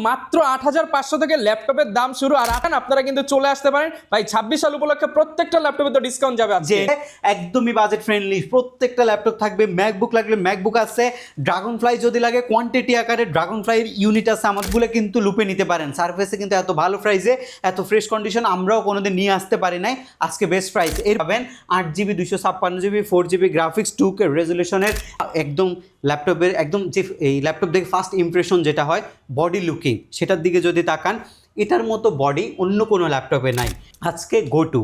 মাত্র ৮৫০০ থেকে ল্যাপটপের দাম শুরু। আর এখন আপনারা কিন্তু চলে আসতে পারেন ভাই ২৬ সাল উপলক্ষে প্রত্যেকটা ল্যাপটপে তো ডিসকাউন্ট যাবে আজকে। একদমই বাজেট ফ্রেন্ডলি প্রত্যেকটা ল্যাপটপ থাকবে। ম্যাকবুক লাগলে ম্যাকবুক আছে, ড্রাগন ফ্লাই যদি লাগে কোয়ান্টিটি আকারে ড্রাগন ফ্লাইয়ের ইউনিট আছে, আমাদেরগুলো কিন্তু লুপে নিতে পারেন। সারফেসে কিন্তু এত ভালো প্রাইসে এত ফ্রেশ কন্ডিশন আমরাও কোনোদিন নিয়ে আসতে পারি নাই, আজকে বেস্ট প্রাইস। এর পাবেন 8GB 256GB 4GB graphics 2K রেজলিউশনের একদম ল্যাপটপের একদম যে এই ল্যাপটপ দেখে ফার্স্ট ইমপ্রেশন যেটা হয় বডি লুকিং, সেটার দিকে যদি তাকান এটার মতো বডি অন্য কোনো ল্যাপটপে নাই। আজকে গো টু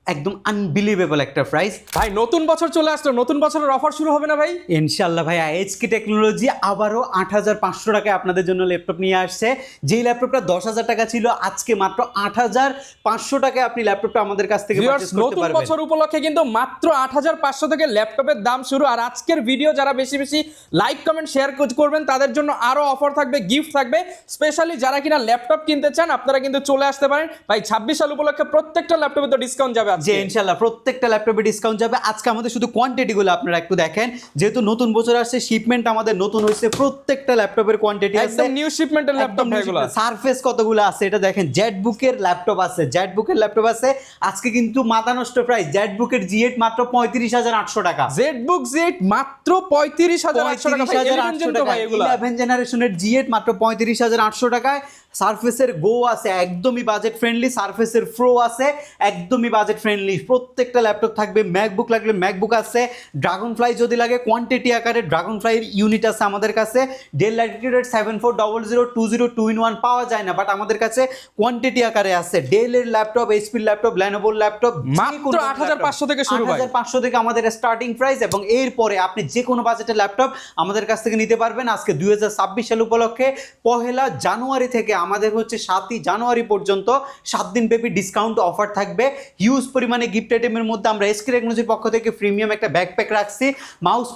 একদম আনবিলিভেবল একটা প্রাইস। ভাই নতুন বছর চলে আসলো, নতুন বছরের অফার শুরু হবে না ভাই? ইনশাল্লাহ ভাই, এইচকে টেকনোলজি আবারও 8500 টাকায় আপনাদের জন্য ল্যাপটপ নিয়ে আসছে। যেই ল্যাপটপটা 10,000 টাকা ছিল আজকে মাত্র 8500 টাকায় আপনি ল্যাপটপটা আমাদের কাছ থেকে পারচেজ করতে নতুন পারবেন। বছর উপলক্ষে কিন্তু মাত্র 8500 থেকে ল্যাপটপের দাম শুরু। আর আজকের ভিডিও যারা বেশি বেশি লাইক কমেন্ট শেয়ার করবেন তাদের জন্য আরো অফার থাকবে, গিফট থাকবে। স্পেশালি যারা কিনা ল্যাপটপ কিনতে চান আপনারা কিন্তু চলে আসতে পারেন ভাই 26 সাল উপলক্ষে প্রত্যেকটা ল্যাপটপে তো ডিসকাউন্ট যাবে আজকে। ইনশাআল্লাহ প্রত্যেকটা ল্যাপটপে ডিসকাউন্ট যাবে। আজকে আমাদের শুধু কোয়ান্টিটিগুলো আপনারা একটু দেখেন, যেহেতু নতুন বছর আসছে শিপমেন্ট আমাদের নতুন হয়েছে, প্রত্যেকটা ল্যাপটপের কোয়ান্টিটি আছে একদম নিউ শিপমেন্টের ল্যাপটপ এগুলো। সারফেস কতগুলো আছে এটা দেখেন, জেটবুকের ল্যাপটপ আছে, জেটবুকের ল্যাপটপ আছে আজকে কিন্তু মাথা নষ্ট প্রাইস। জেটবুকের G8 মাত্র 35,800 টাকা। জেটবুক Z মাত্র 35,800 টাকা। 11 জেনারেশনের G8 মাত্র 35,800 টাকায়। সারফেসের গো আছে একদমই বাজেট ফ্রেন্ডলি, সারফেসের প্রো আছে একদমই বাজেট ফ্রেন্ডলি। প্রত্যেকটা ল্যাপটপ থাকবে। ম্যাকবুক লাগলে ম্যাকবুক আছে, ড্রাগন ফ্লাই যদি লাগে কোয়ান্টিটি আকারে ড্রাগন ফ্লাইয়ের ইউনিট আছে আমাদের কাছে। ডেল ল্যাটিটিউড 740020 পাওয়া যায় না, বাট আমাদের কাছে কোয়ান্টিটি আকারে আছে। ডেলের ল্যাপটপ, এইচপির ল্যাপটপ, ল্যানোভোর ল্যাপটপ মাত্র 8500 থেকে শুরু। 8500 থেকে আমাদের স্টার্টিং প্রাইস, এবং এরপরে আপনি যে কোনো বাজেটের ল্যাপটপ আমাদের কাছ থেকে নিতে পারবেন। আজকে 2026 সাল উপলক্ষে 1 জানুয়ারি থেকে আমাদের হচ্ছে 7 জানুয়ারি পর্যন্ত 7 দিন ব্যাপী ডিসকাউন্ট অফার থাকবে। হিউজ পরিমাণে গিফট আইটেমের মধ্যে আমরা এসকে টেকনোলজির পক্ষ থেকে প্রিমিয়াম একটা ব্যাকপ্যাক রাখছি,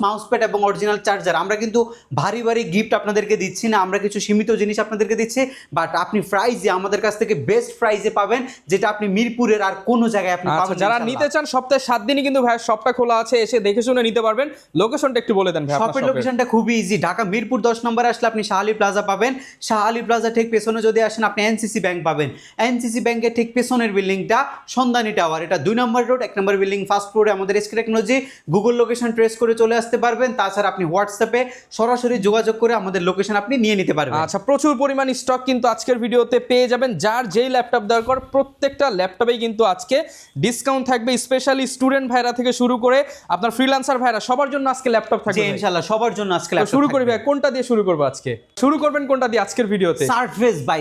মাউসপ্যাড এবং অরিজিনাল চার্জার। আমরা কিন্তু ভারী ভারী গিফট আপনাদেরকে দিচ্ছি না, আমরা কিছু সীমিত জিনিস আপনাদেরকে দিচ্ছি, বাট আপনি প্রাইজে আমাদের কাছ থেকে বেস্ট প্রাইজে পাবেন, যেটা আপনি মিরপুরের আর কোনো জায়গায় আপনি পাবেন না। যারা নিতে চান সপ্তাহে 7 দিনই কিন্তু ভাই শপটা খোলা আছে, এসে দেখে শুনে নিতে পারবেন। লোকেশনটা একটু বলে দেন ভাই। শপের লোকেশনটা খুবই ইজি, ঢাকা মিরপুর 10 নম্বরে আসলে আপনি শাহ আলী প্লাজা পাবেন। শাহ আলী প্লাজা ঠিক পেছনে যদি আসেন আপনি এনসিসি ব্যাংক পাবেন। এনসিসি ব্যাংকের ঠিক পেছনের বিল্ডিংটা সন্ধানী টাওয়ার, এটা 2 নম্বর রোড, 1 নম্বর বিল্ডিং, ফার্স্ট ফ্লোরে আমাদের SK technology. Google location trace করে চলে আসতে পারবেন। তাছাড়া আপনি হোয়াটসঅ্যাপে সরাসরি যোগাযোগ করে আমাদের লোকেশন আপনি নিয়ে নিতে পারবেন। আচ্ছা, প্রচুর পরিমাণ স্টক কিন্তু আজকের ভিডিওতে পেয়ে যাবেন। যার যেই ল্যাপটপ দরকার প্রত্যেকটা ল্যাপটপেই কিন্তু আজকে ডিসকাউন্ট থাকবে। স্পেশালি স্টুডেন্ট ভাইরা থেকে শুরু করে আপনার ফ্রিল্যান্সার ভাইরা সবার জন্য আজকে ল্যাপটপ থাকবে ইনশাআল্লাহ, সবার জন্য আজকে ল্যাপটপ শুরু করি ভাই। কোনটা দিয়ে শুরু করব আজকে? শুরু করবেন কোনটা দিয়ে আজকের ভিডিওতে? সারফেস ভাই,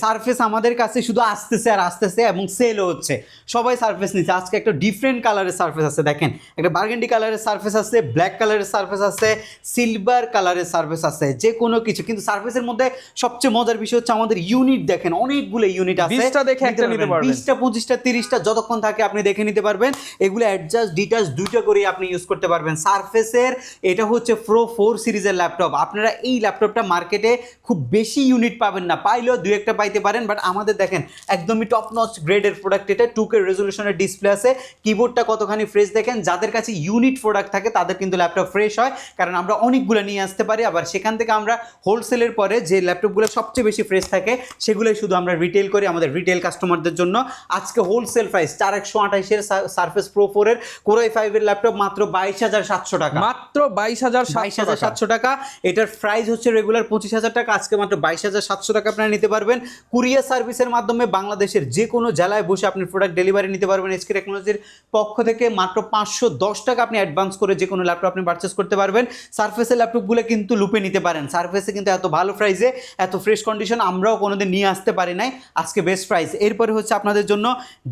সারফেস আমাদের কাছে শুধু আসতেছে আর আসতেছে, এবং সেলও হচ্ছে। সবাই সারফেস নিচ্ছে। আজকে একটা ডিফারেন্ট কালারের সারফেস আছে, দেখেন একটা বার্গেন্ডি কালারের সারফেস আছে, ব্ল্যাক কালারের সারফেস আছে, সিলভার কালারের সারফেস আছে, যে কোনো কিছু। কিন্তু সারফেসের মধ্যে সবচেয়ে মজার বিষয় হচ্ছে আমাদের ইউনিট দেখেন, অনেকগুলো ইউনিট আছে। 20টা দেখে একটা নিতে পারবেন, 20টা 25টা 30টা যতক্ষণ থাকে আপনি দেখে নিতে পারবেন। এগুলো অ্যাডজাস্ট ডিটাচ দুইটা করে আপনি ইউজ করতে পারবেন। সারফেসের এটা হচ্ছে প্রো 4 সিরিজের ল্যাপটপ। আপনারা এই ল্যাপটপটা মার্কেটে খুব বেশি ইউনিট পাবেন না, পাইলেও 2-1টা পাইতে পারেন, বাট আমাদের দেখেন একদমই টপ নচ গ্রেডের প্রোডাক্ট। এটা 2K রেজলিউশনের ডিসপ্লে আছে। কিবোর্ডটা কতখানি ফ্রেশ দেখেন। যাদের কাছে ইউনিট প্রোডাক্ট থাকে তাদের কিন্তু ল্যাপটপ ফ্রেশ হয়, কারণ আমরা অনেকগুলো নিয়ে আসতে পারি। আবার সেখান থেকে আমরা হোলসেলের পরে যে ল্যাপটপগুলো সবচেয়ে বেশি ফ্রেশ থাকে সেগুলোই শুধু আমরা রিটেল করি আমাদের রিটেল কাস্টমারদের জন্য। আজকে হোলসেল প্রাইস 4128 সারফেস প্রো 4 এর Core i5 এর ল্যাপটপ মাত্র 22,700 টাকা। মাত্র 22,700 টাকা। এটার প্রাইস হচ্ছে রেগুলার 25,000 টাকা, আজকে মাত্র 22,700 টাকা আপনারা নিতে পারবেন। কুরিয়ার সার্ভিসের মাধ্যমে বাংলাদেশের যে কোনো জেলায় বসে আপনি প্রোডাক্ট ডেলিভারি নিতে পারবেন। এসকে টেকনোলজির পক্ষ থেকে মাত্র 510 টাকা আপনি অ্যাডভান্স করে যে কোনো ল্যাপটপ আপনি পারচেস করতে পারবেন। সারফেসের ল্যাপটপগুলো কিন্তু লুপে নিতে পারেন। সারফেসে কিন্তু এত ভালো প্রাইসে এত ফ্রেশ কন্ডিশন আমরাও কোনোদিন নিয়ে আসতে পারি নাই, আজকে বেস্ট প্রাইস। এরপরে হচ্ছে আপনাদের জন্য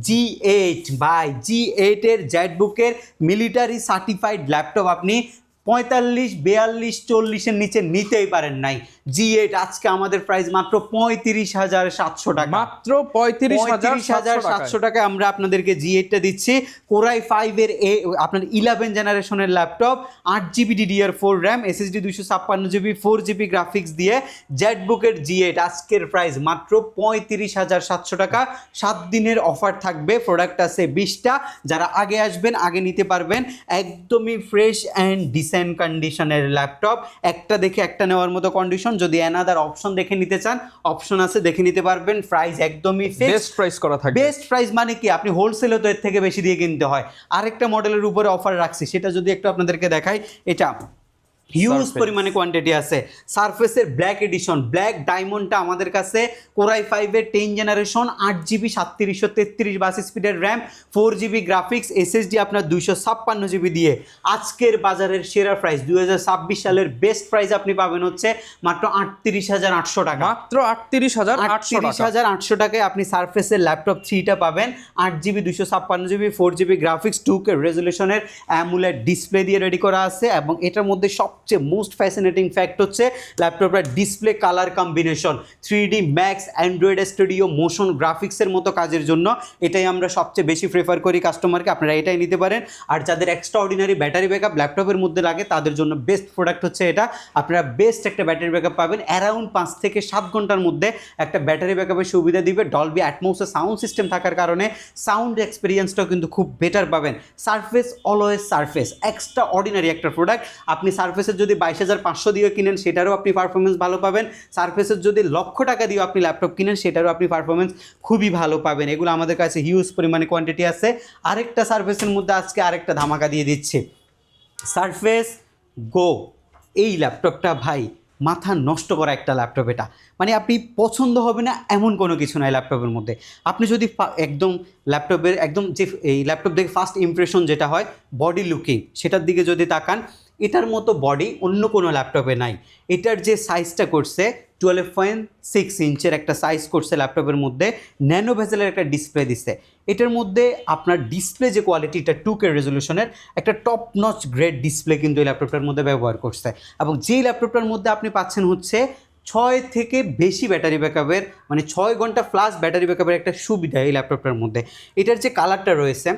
G8 বাই G8 এর জেটবুকের মিলিটারি সার্টিফাইড ল্যাপটপ আপনি 45, 42, 40-এর নিচে নিতেই পারেন নাই। G8 আজকে আমাদের প্রাইস মাত্র 35,700 টাকা। মাত্র 35,700 টাকায় আমরা আপনাদেরকে G8টা দিচ্ছি। Core i5 এর আপনার 11 জেনারেশনের laptop, 8GB DDR4 RAM, SSD 256GB, 4GB graphics দিয়ে জেটবুকের G8 আজকের প্রাইস মাত্র 35,700 টাকা। 7 দিনের অফার থাকবে, প্রোডাক্ট আছে 20টা। যারা আগে আসবেন আগে নিতে পারবেন। একদমই ফ্রেশ অ্যান্ড ডিসেন্ট কন্ডিশনের ল্যাপটপ, একটা দেখে একটা নেওয়ার মতো কন্ডিশন। যদি অ্যানাদার অপশন দেখে নিতে চান, অপশন আছে, দেখে নিতে পারবেন। প্রাইস একদমই ফিক্সড, বেস্ট প্রাইস করা থাকবে। বেস্ট প্রাইস মানে কি, আপনি হোলসেলে তো এর থেকে বেশি দিয়ে কিনতে হয়। আরেকটা মডেলের উপরে অফার রাখছি, সেটা যদি একটু আপনাদেরকে দেখাই, এটা হিউজ পরিমাণে কোয়ান্টিটি আছে। সারফেসের ব্ল্যাক এডিশন, ব্ল্যাক ডায়মন্ডটা আমাদের কাছে কোরাই 5-এর 10 জেনারেশন, 8GB 3733 বাস স্পিডের র্যাম, 4GB গ্রাফিক্স, এসএসডি আপনার 256GB দিয়ে আজকের বাজারের সেরা প্রাইস 2026 সালের বেস্ট প্রাইস আপনি পাবেন হচ্ছে মাত্র 38,800 টাকা। মাত্র 38,800 টাকায় আপনি সারফেসের ল্যাপটপ 3টা পাবেন, 8GB 256GB 4GB graphics, 2K রেজলিউশনের অ্যামুলেট ডিসপ্লে দিয়ে রেডি করা আছে। এবং এটার মধ্যে সবচেয়ে মোস্ট ফ্যাসিনেটিং ফ্যাক্ট হচ্ছে ল্যাপটপের display colour combination, 3D max, Android studio, motion গ্রাফিক্সের মতো কাজের জন্য এটাই আমরা সবচেয়ে বেশি প্রেফার করি কাস্টমারকে। আপনারা এটাই নিতে পারেন। আর যাদের এক্সট্রা অর্ডিনারি ব্যাটারি ব্যাকআপ ল্যাপটপের মধ্যে লাগে, তাদের জন্য বেস্ট প্রোডাক্ট হচ্ছে এটা। আপনারা বেস্ট একটা ব্যাটারি ব্যাকআপ পাবেন, অ্যারাউন্ড 5 থেকে 7 ঘন্টার মধ্যে একটা ব্যাটারি ব্যাকআপের সুবিধা দিবে। ডলবি অ্যাটমসের সাউন্ড সিস্টেম থাকার কারণে সাউন্ড এক্সপিরিয়েন্সটাও কিন্তু খুব বেটার পাবেন। Surface always surface, extra ordinary একটা প্রোডাক্ট। আপনি সারফেসের যদি 22,500 দিয়ে কিনেন, সেটারও আপনি পারফরমেন্স ভালো পাবেন। সারফেসের যদি লক্ষ টাকা দিয়ে আপনি ল্যাপটপ কিনেন, সেটারও আপনি পারফরমেন্স খুবই ভালো পাবেন। এগুলো আমাদের কাছে হিউজ পরিমাণে কোয়ান্টিটি আছে। আরেকটা সারফেসের মধ্যে আজকে আরেকটা ধামাকা দিয়ে দিচ্ছে, সারফেস গো। এই ল্যাপটপটা ভাই মাথা নষ্ট করা একটা ল্যাপটপ। এটা মানে আপনি পছন্দ হবে না এমন কোনো কিছু নাই ল্যাপটপের মধ্যে। আপনি যদি একদম ল্যাপটপের একদম যে এই ল্যাপটপ দেখে ফার্স্ট ইমপ্রেশন যেটা হয় বডি লুকিং, সেটার দিকে যদি তাকান, এটার মতো বডি অন্য কোনো ল্যাপটপে নাই। এটার যে সাইজটা করছে 12.6 ইঞ্চের একটা সাইজ করছে ল্যাপটপের মধ্যে, ন্যানো ভেজেলের একটা ডিসপ্লে দিচ্ছে। এটার মধ্যে আপনার ডিসপ্লে যে কোয়ালিটিটা 2K রেজলিউশনের একটা টপ নচ গ্রেড ডিসপ্লে কিন্তু এই ল্যাপটপটার মধ্যে ব্যবহার করছে। এবং যেই ল্যাপটপটার মধ্যে আপনি পাচ্ছেন হচ্ছে 6 থেকে বেশি ব্যাটারি ব্যাকআপের, মানে 6 ঘন্টা প্লাস ব্যাটারি ব্যাকআপের একটা সুবিধা এই ল্যাপটপটার মধ্যে। এটার যে কালারটা রয়েছে,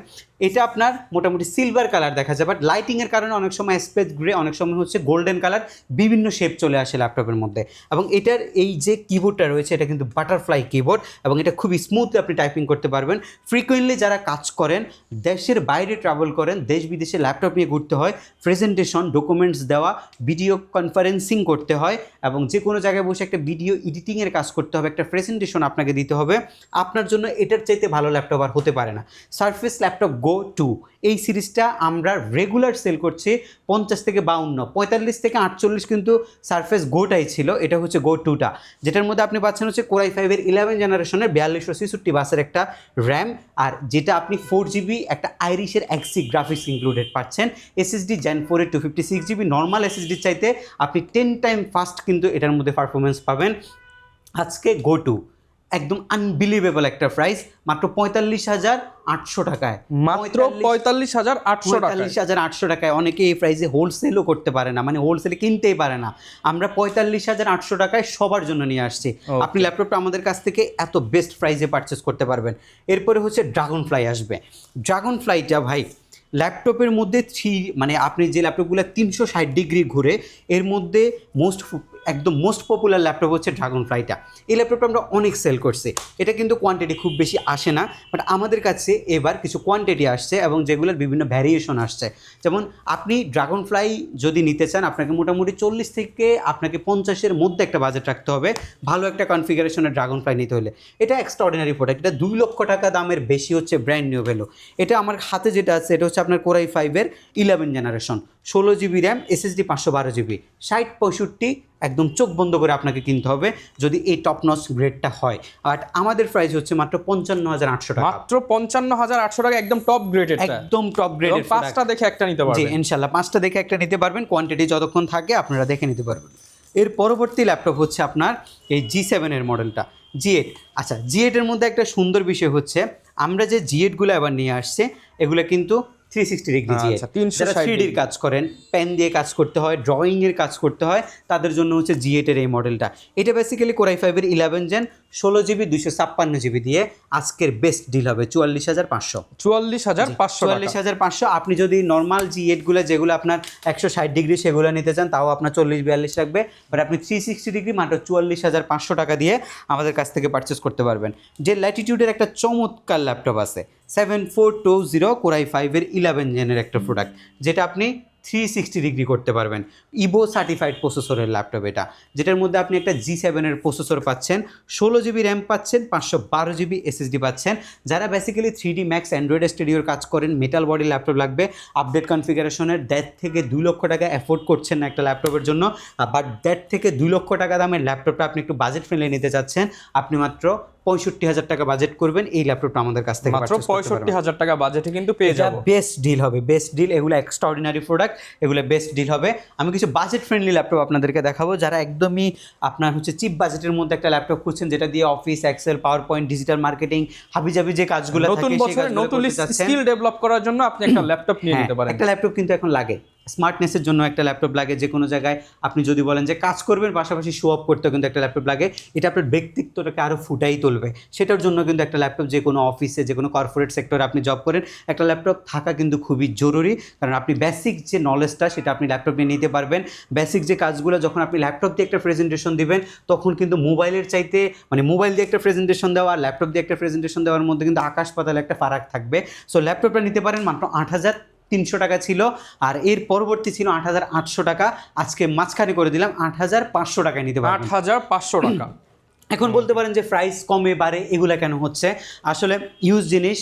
এটা আপনার মোটামুটি সিলভার কালার দেখা যায়, বাট লাইটিংয়ের কারণে অনেক সময় স্পেস গ্রে, অনেক সময় হচ্ছে গোল্ডেন কালার, বিভিন্ন শেপ চলে আসে ল্যাপটপের মধ্যে। এবং এটার এই যে কিবোর্ডটা রয়েছে, এটা কিন্তু বাটারফ্লাই কিবোর্ড, এবং এটা খুবই স্মুথলি আপনি টাইপিং করতে পারবেন। ফ্রিকুয়েন্টলি যারা কাজ করেন, দেশের বাইরে ট্রাভেল করেন, দেশ বিদেশে ল্যাপটপ নিয়ে ঘুরতে হয়, প্রেজেন্টেশন, ডকুমেন্টস দেওয়া, ভিডিও কনফারেন্সিং করতে হয়, এবং যে কোনো জায়গায় বসে একটা ভিডিও এডিটিংয়ের কাজ করতে হবে, একটা প্রেজেন্টেশন আপনাকে দিতে হবে, আপনার জন্য এটার চাইতে ভালো ল্যাপটপ আর হতে পারে না। সারফেস ল্যাপটপ গো 2 এই সিরিজটা আমরা রেগুলার সেল করছি 50 থেকে 52, 45 থেকে 48 কিন্তু সারফেস গোটাই ছিল। এটা হচ্ছে গো 2টা, যেটার মধ্যে আপনি পাচ্ছেন হচ্ছে কোরাই 5-এর 11 জেনারেশনের 4266 বাসের একটা র্যাম, আর যেটা আপনি 4GB একটা আইরিশের এক্সি গ্রাফিক্স ইনক্লুডেড পাচ্ছেন। এসএসডি জেন 4-এর 256GB, নর্মাল এসএসডির চাইতে আপনি 10 টাইম ফাস্ট কিন্তু এটার মধ্যে পারফরমেন্স পাবেন। আজকে গো 2 একদম আনবিলিভেবল একটা প্রাইস, মাত্র 45,800 টাকায়। মাত্র 45,800 টাকায়। অনেকে এই প্রাইসে হোলসেলও করতে পারে না, মানে হোলসেলে কিনতেই পারে না। আমরা 45,800 টাকায় সবার জন্য নিয়ে আসছি। আপনি ল্যাপটপটা আমাদের কাছ থেকে এত বেস্ট প্রাইসে পারচেস করতে পারবেন। এরপরে হচ্ছে ড্রাগন ফ্লাই আসবে। ড্রাগন ফ্লাইটা ভাই ল্যাপটপের মধ্যে মানে আপনি যে ল্যাপটপগুলো 360 ডিগ্রি ঘুরে, এর মধ্যে একদম মোস্ট পপুলার ল্যাপটপ হচ্ছে ড্রাগন ফ্লাইটা। এই ল্যাপটপটা আমরা অনেক সেল করছি। এটা কিন্তু কোয়ান্টিটি খুব বেশি আসে না, বাট আমাদের কাছে এবার কিছু কোয়ান্টিটি আসছে এবং যেগুলোর বিভিন্ন ভ্যারিয়েশন আসছে। যেমন আপনি ড্রাগন ফ্লাই যদি নিতে চান, আপনাকে মোটামুটি 40 থেকে আপনাকে 50-এর মধ্যে একটা বাজেট রাখতে হবে ভালো একটা কনফিগারেশনের ড্রাগন ফ্লাই নিতে হলে। এটা এক্সট্রা অর্ডিনারি প্রোডাক্ট, এটা 2 লক্ষ টাকা দামের বেশি হচ্ছে ব্র্যান্ড নিউ ভ্যালু। এটা আমার হাতে যেটা আছে, এটা হচ্ছে আপনার কোরাই 5-এর 11 generation, 16GB RAM, SSD 512GB, 60-65 একদম চোখ বন্ধ করে আপনাকে কিনতে হবে যদি এই টপ নচ গ্রেডটা হয়। আর আমাদের প্রাইস হচ্ছে মাত্র 55,800 টাকা। মাত্র 55,800 টাকা, একদম টপ গ্রেডের, একদম টপ গ্রেডের। 5টা দেখে একটা নিতে পারবেন। জি ইনশাআল্লাহ 5টা দেখে একটা নিতে পারবেন, কোয়ান্টিটি যতক্ষণ থাকে আপনারা দেখে নিতে পারবেন। এর পরবর্তী ল্যাপটপ হচ্ছে আপনার এই G7-এর মডেলটা, G8। আচ্ছা, G8-এর মধ্যে একটা সুন্দর বিষয় হচ্ছে আমরা যে G8গুলো এবার নিয়ে আসছে, এগুলো কিন্তু 360 ডিগ্রি G8। যারা 3Dর কাজ করেন, পেন দিয়ে কাজ করতে হয়, ড্রয়িংয়ের কাজ করতে হয়, তাদের জন্য হচ্ছে G8-এর এই মডেলটা। এটা বেসিক্যালি কোরাই 5-এর 11 জেন, 16GB 256GB দিয়ে আজকের বেস্ট ডিল হবে 44,500। 44,500। আপনি যদি নর্মাল G8গুলো যেগুলো আপনার 160 ডিগ্রি সেগুলো নিতে চান, তাও আপনার 40-42 লাগবে, বাট আপনি 360 ডিগ্রি মাত্র 44,500 টাকা দিয়ে আমাদের কাছ থেকে পারচেস করতে পারবেন। যে ল্যাটিটিউডের একটা চমৎকার ল্যাপটপ আছে 7420 কোরাই 5-এর 11 জেনের একটা প্রোডাক্ট, যেটা আপনি 360 ডিগ্রি করতে পারবেন। ইভো সার্টিফাইড প্রসেসরের ল্যাপটপ এটা, যেটার মধ্যে আপনি একটা G7 এর প্রসেসর পাচ্ছেন, 16 জিবি র্যাম পাচ্ছেন, 512 জিবি SSD পাচ্ছেন। যারা বেসিক্যালি 3D Max অ্যান্ড্রয়েড স্টুডিওর কাজ করেন, মেটাল বডি ল্যাপটপ লাগবে, আপডেট কনফিগারেশনের 1.5 থেকে 2 লক্ষ টাকা অ্যাফোর্ড করছেন না একটা ল্যাপটপের জন্য, বাট 1.5 থেকে 2 লক্ষ টাকা দামের ল্যাপটপটা আপনি একটু বাজেট ফ্রেন্ডলি নিতে চাচ্ছেন, আপনি মাত্র 65,000 টাকা বাজেট করবেন, এই ল্যাপটপটা আমাদের কাছ থেকে মাত্র 65,000 টাকা বাজেটে কিন্তু পেয়ে যাবো। বেস্ট ডিল হবে, বেস্ট ডিল। এগুলো এক্সট্রাঅর্ডিনারি প্রোডাক্ট, এগুলো বেস্ট ডিল হবে। আমি কিছু বাজেট ফ্রেন্ডলি ল্যাপটপ আপনাদেরকে দেখাবো, যারা একদমই আপনার হচ্ছে চিপ বাজেটের মধ্যে একটা ল্যাপটপ খুঁজছেন, যেটা দিয়ে office, Excel, PowerPoint, digital marketing, হাবিজাবি যে কাজগুলো থাকে, নতুন বছরে নতুন স্কিল ডেভেলপ করার জন্য আপনি একটা ল্যাপটপ নিয়ে নিতে পারেন। একটা ল্যাপটপ কিন্তু এখন লাগে, স্মার্টনেসের জন্য একটা ল্যাপটপ লাগে, যে কোনো জায়গায় আপনি যদি বলেন যে কাজ করবেন পাশাপাশি শো অফ করতেও কিন্তু একটা ল্যাপটপ লাগে, এটা আপনার ব্যক্তিত্বটাকে আরও ফুটাই তুলবে, সেটার জন্য কিন্তু একটা ল্যাপটপ, যে কোনো অফিসে, যে কোনো কর্পোরেট সেক্টরে আপনি জব করেন, একটা ল্যাপটপ থাকা কিন্তু খুবই জরুরি, কারণ আপনি বেসিক যে নলেজটা সেটা আপনি ল্যাপটপ নিয়ে নিতে পারবেন। বেসিক যে কাজগুলো যখন আপনি ল্যাপটপ দিয়ে একটা প্রেজেন্টেশন দিবেন, তখন কিন্তু মোবাইলের চাইতে, মানে মোবাইল দিয়ে একটা প্রেজেন্টেশন দেওয়া আর ল্যাপটপ দিয়ে একটা প্রেজেন্টেশন দেওয়ার মধ্যে কিন্তু আকাশ পাতাল একটা ফারাক থাকবে। সো ল্যাপটপটা নিতে পারেন মাত্র 8,300 টাকা ছিল, আর এর পরবর্তী ছিল 8,800 টাকা, আজকে মাঝখানে করে দিলাম 8,500 টাকায় নিতে পারেন। 8,500 টাকা। এখন বলতে পারেন যে প্রাইস কমে বাড়ে, এগুলা কেন হচ্ছে? আসলে ইউজ জিনিস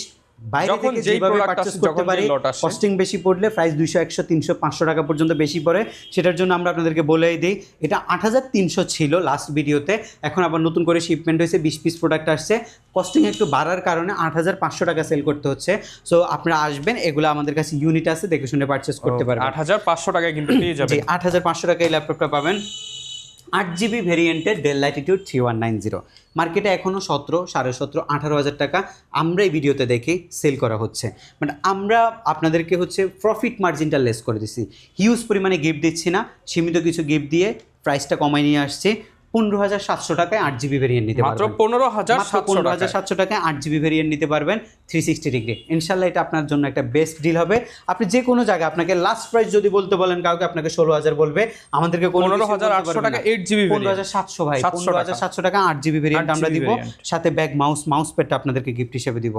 বাইরে থেকে যেভাবে পারচেজ করতে পারি, কস্টিং বেশি পড়লে প্রাইস 200, 100, 300, 500 টাকা পর্যন্ত বেশি পড়ে, সেটার জন্য আমরা আপনাদেরকে বলেই দিই, এটা 8,300 ছিল লাস্ট ভিডিওতে, এখন আবার নতুন করে শিপমেন্ট হয়েছে, 20 পিস প্রোডাক্ট আসছে, কস্টিং একটু বাড়ার কারণে 8,500 টাকা সেল করতে হচ্ছে। সো আপনারা আসবেন, এগুলো আমাদের কাছে ইউনিট আছে, দেখে শুনে পারচেজ করতে পারবেন। 8,500 টাকায় কিন্তু পেয়ে যাবেন। 8,500 টাকায় এই ল্যাপটপটা পাবেন। 8 জিবি ভেরিয়েন্টের ডেল ল্যাটিটিউড 3190, মার্কেটে এখনও 17, 17.5, 18,000 টাকা আমরা এই ভিডিওতে দেখে সেল করা হচ্ছে, বাট আমরা আপনাদেরকে হচ্ছে প্রফিট মার্জিনটা লেস করে দিচ্ছি, হিউজ পরিমাণে গিফট দিচ্ছি না, সীমিত কিছু গিফট দিয়ে প্রাইসটা কমাই নিয়ে আসছি। 15,700 টাকায় 8 জিবি ভেরিয়েন্ট নিতে পারবেন, মাত্র 15,700 টাকায় 8 জিবি ভেরিয়েন্ট নিতে পারবেন 360 ডিগ্রি। ইনশাল্লাহ এটা আপনার জন্য একটা বেস্ট ডিল হবে। আপনি যে কোনো জায়গায়, আপনাকে লাস্ট প্রাইস যদি বলতে বলেন কাউকে, আপনাকে 16,000 বলবে, আমাদেরকে 15,800 টাকা 8 জিবি 15,700 ভাই, 15,700 টাকা 8 জিবি ভেরিয়েন্ট আমরা দিব, সাথে ব্যাগ, মাউস প্যাডটা আপনাদেরকে গিফট হিসেবে দিব।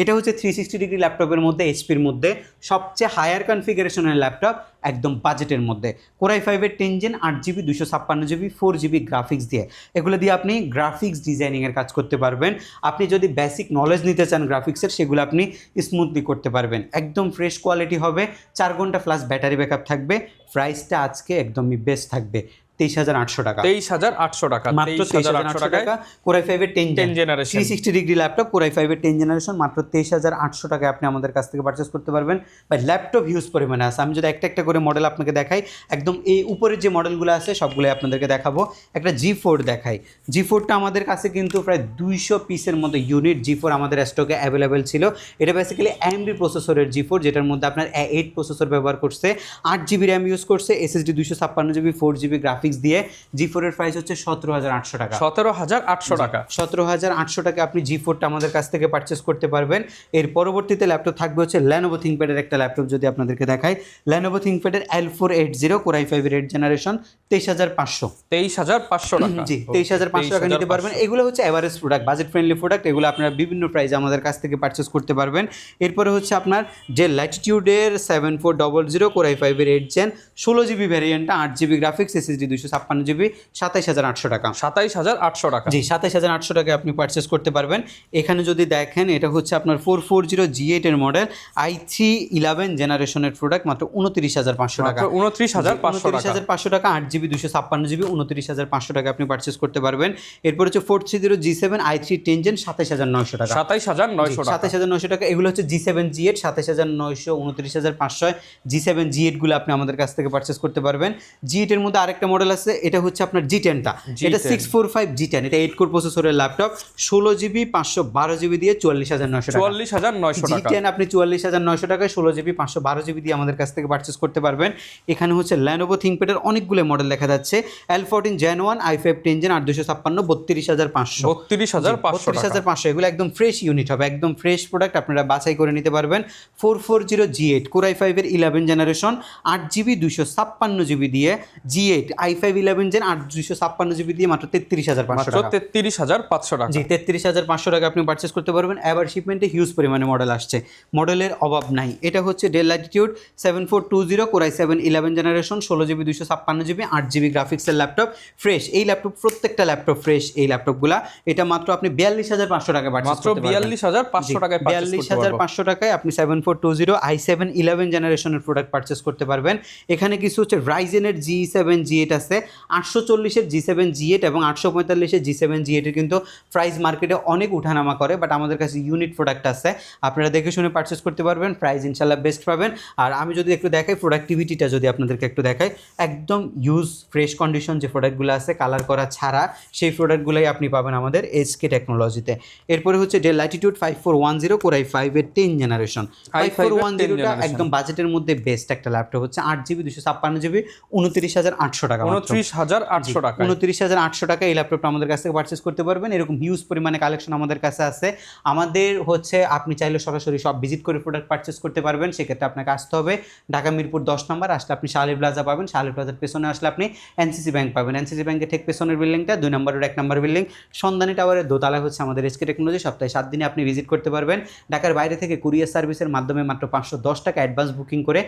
এটা হচ্ছে 360 ডিগ্রি ল্যাপটপের মধ্যে, এইচপির মধ্যে সবচেয়ে হায়ার কনফিগারেশনের ল্যাপটপ, একদম বাজেটের মধ্যে। কোরাই 5-এর 10 gen, 8 GB, 256 GB, 4 GB graphics দিয়ে, এগুলো দিয়ে আপনি গ্রাফিক্স ডিজাইনিংয়ের কাজ করতে পারবেন। আপনি যদি বেসিক নলেজ নিতে চান গ্রাফিক্সের, সেগুলো আপনি স্মুথলি করতে পারবেন, একদম ফ্রেশ কোয়ালিটি হবে, 4 ঘন্টা প্লাস ব্যাটারি ব্যাকআপ থাকবে। প্রাইসটা আজকে একদমই বেস্ট থাকবে, 23,800 টাকা। 23,800 টাকা, মাত্র 23,800 টাকা। কোরাই 5-এর 10 জেনারেশন 360 ডিগ্রি ল্যাপটপ, কোরাই 5-এর 10 জেনারেশন, মাত্র 23,800 টাকায় আপনি আমাদের কাছ থেকে পারচেস করতে পারবেন। বাট ল্যাপটপ হিউজ পরিমাণে আছে, আমি যদি একটা একটা করে মডেল আপনাকে দেখাই, একদম এই উপরের যে মডেলগুলো আছে সবগুলোই আপনাদেরকে দেখাবো। একটা G4 দেখাই, G4টা আমাদের কাছে কিন্তু প্রায় 200 পিসের মতো ইউনিট G4 আমাদের স্টকে অ্যাভেলেবেল ছিল। এটা বেসিক্যালি AMD প্রসেসরের G4, যেটার মধ্যে আপনার 8 প্রসেসর ব্যবহার করছে, 8 জিবি র্যাম ইউজ করছে, SSD 256 জিবি, 4 জিবি গ্রাফিক্স দিয়ে। G4 এর প্রাইস হচ্ছে 17,800 টাকা। 17,800 টাকা। 17,800 টাকা আপনি G4টা আমাদের কাছ থেকে পারচেস করতে পারবেন। এর পরবর্তীতে ল্যাপটপ থাকবে হচ্ছে Lenovo ThinkPad-এর একটা ল্যাপটপ, যদি আপনাদেরকে দেখাই, Lenovo ThinkPad-এর L480 কোরাই 5-এর 8 জেনারেশন, 23,500। 23,500 টাকা। জি, 23,500 টাকা নিতে পারবেন। এগুলো হচ্ছে average product, budget friendly product, এগুলো আপনারা বিভিন্ন প্রাইসে আমাদের কাছ থেকে পারচেস করতে পারবেন। এরপরে হচ্ছে আপনার যে ল্যাটিটিউডের 7400 কোরাই 5-এর 8 জেন, 16 জিবি ভ্যারিয়েন্টটা, 8 জিবি গ্রাফিক্স, SSD 256 জিবি, 27,800 টাকা। 27,800 টাকা। জি, 27,800 টাকায় আপনি পারচেস করতে পারবেন। এখানে যদি দেখেন, এটা হচ্ছে আপনার 440 G8 এর মডেল, i3 11 জেনারেশনের প্রোডাক্ট, মাত্র 29,500 টাকা। 29,500 টাকা, 8 জিবি, 256 জিবি, 29,500 টাকা আপনি পারচেস করতে পারবেন। এরপর হচ্ছে 430 G7 i3 10 জেন, 27,900 টাকা। 27,900 টাকা। 27,900 টাকা। এগুলো হচ্ছে G7 G8, 27,900, 29,500। G7 G8 গুলো আপনি আমাদের কাছ থেকে পারচেস করতে পারবেন। G8 এর মধ্যে আরেকটা মডেল আছে, এটা হচ্ছে আপনার G10টা, এটা 645 G10, এটা 8 কোর প্রসেসরের ল্যাপটপ, 16 জিবি, 512 জিবি দিয়ে 44,900 টাকা। 44,900 টাকা। G10 আপনি 44,900 টাকায় 16 জিবি, 512 জিবি দিয়ে আমাদের কাছ থেকে পারচেস করতে পারবেন। এখানে হচ্ছে Lenovo ThinkPad-এর অনেকগুলো মডেল দেখা যাচ্ছে, L14 Gen 1, i5 10 Gen, 856, 32,500। 32,500 এগুলো একদম ফ্রেশ ইউনিট হবে, একদম ফ্রেশ প্রোডাক্ট, আপনারা বাছাই করে নিতে পারবেন। 440 G8 কোরাই 5-এর 11 জেনারেশন, 8 জিবি, 256 জিবি দিয়ে G8 i5 11 জেন 8 GB দিয়ে মাত্র 33,500 টাকা। 33,500 টাকা। জি 33,500 টাকা আপনি পারচেস করতে পারবেন। এবার শিপমেন্টে হিউজ পরিমাণে মডেল আসছে, মডেলের অভাব নাই। এটা হচ্ছে del Latitude 7420 Core i7 11 generation 16GB 256GB 8GB গ্রাফিক্সের ল্যাপটপ, ফ্রেশ এই ল্যাপটপ, প্রত্যেকটা ল্যাপটপ ফ্রেশ এই ল্যাপটপগুলা। এটা মাত্র আপনি 42,500 টাকায় পারচেস করতে পারবেন। 42,500 টাকায় পারচেস করতে পারবেন। 42,500 টাকায় আপনি 7420 i7 11 জেনারেশনের প্রোডাক্ট পারচেস করতে পারবেন। এখানে কিছু হচ্ছে রাইজেনের G7 G8 আছে, 840-এর G7 G8 এবং 845-এর G7 G8 এর কিন্তু প্রাইস মার্কেটে অনেক উঠানামা করে, বাট আমাদের কাছে ইউনিট প্রোডাক্ট আছে, আপনারা দেখে শুনে পারচেস করতে পারবেন। প্রাইস ইনশাল্লাহ বেস্ট পাবেন। আর আমি যদি একটু দেখাই প্রোডাক্টিভিটিটা, যদি আপনাদেরকে একটু দেখাই, একদম ইউজ ফ্রেশ কন্ডিশন যে প্রোডাক্টগুলো আছে কালার করা ছাড়া, সেই প্রোডাক্টগুলোই আপনি পাবেন আমাদের SK টেকনোলজিতে। এরপরে হচ্ছে ডেল ল্যাটিটিউড 5410 Core i5 এর 10 জেনারেশন। 5410টা একদম বাজেটের মধ্যে বেস্ট একটা ল্যাপটপ হচ্ছে, 8GB 256GB 29,800 টাকা। 29,800 টাকা। 29,800 টাকা এই ল্যাপটপটা আমাদের কাছ থেকে পারচেস করতে পারবেন। এরকম হিউজ পরিমাণে কালেকশন আমাদের কাছে আছে। আমাদের হচ্ছে আপনি চাইলে সরাসরি সব ভিজিট করে প্রোডাক্ট পারচেস করতে পারবেন। সেক্ষেত্রে আপনাকে আসতে হবে ঢাকা মিরপুর 10 নম্বর, আসলে আপনি শালি প্লাজা পাবেন। শালি প্লাজার পেছনে আসলে আপনি NCC ব্যাংক পাবেন। NCC ব্যাংকের ঠিক পেছনের বিল্ডিংটা 2 নম্বরের 1 নম্বর বিল্ডিং, সন্ধানী টাওয়ারের দোতলায় হচ্ছে আমাদের SK টেকনোলজি। সপ্তাহে 7 দিনে আপনি ভিজিট করতে পারবেন। ঢাকার বাইরে থেকে কুরিয়ার সার্ভিসের মাধ্যমে মাত্র 510 টাকা অ্যাডভান্স বুকিং করে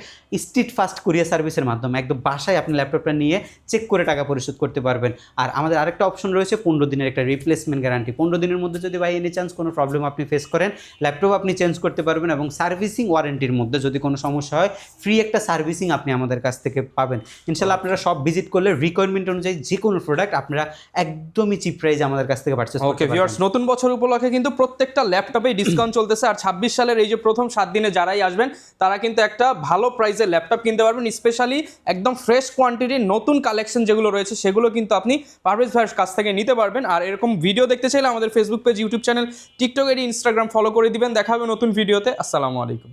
স্ট্রিট ফাস্ট কুরিয়ার সার্ভিসের মাধ্যমে একদম বাসায় আপনি ল্যাপটপটা নিয়ে চেক করে টাকা পরিশোধ করতে পারবেন। আর আমাদের আরেকটা অপশন রয়েছে 15 দিনের একটা রিপ্লেসমেন্ট গ্যারান্টি। 15 দিনের মধ্যে যদি বাই এনি চান্স কোনো প্রবলেম আপনি ফেস করেন, ল্যাপটপ আপনি চেঞ্জ করতে পারবেন। এবং সার্ভিসিং ওয়ারেন্টির মধ্যে যদি কোনো সমস্যা হয়, ফ্রি একটা সার্ভিসিং আপনি আমাদের কাছ থেকে পাবেন। ইনশাল্লাহ আপনারা সব ভিজিট করলে রিকোয়ারমেন্ট অনুযায়ী যে কোনো প্রোডাক্ট আপনারা একদমই চিপ প্রাইসে আমাদের কাছ থেকে পারচেজ করতে ওকে পারবেন। ভিউয়ার্স, নতুন বছর উপলক্ষে কিন্তু প্রত্যেকটা ল্যাপটপেই ডিসকাউন্ট চলতেছে। আর 26 সালের এই যে প্রথম 7 দিনে যারাই আসবেন তারা কিন্তু একটা ভালো প্রাইসে ল্যাপটপ কিনতে পারবেন। স্পেশালি একদম ফ্রেশ কোয়ান্টিটির নতুন কালেকশন যেগুলো রয়েছে সেগুলো কিন্তু আপনি পারভেজ ভাইয়ের কাছ থেকে নিতে পারবেন। আর এরকম ভিডিও দেখতে চাইলে আমাদের Facebook page, YouTube channel, TikTok, Instagram follow করে দিবেন। দেখা হবে নতুন ভিডিওতে। আসসালামু আলাইকুম।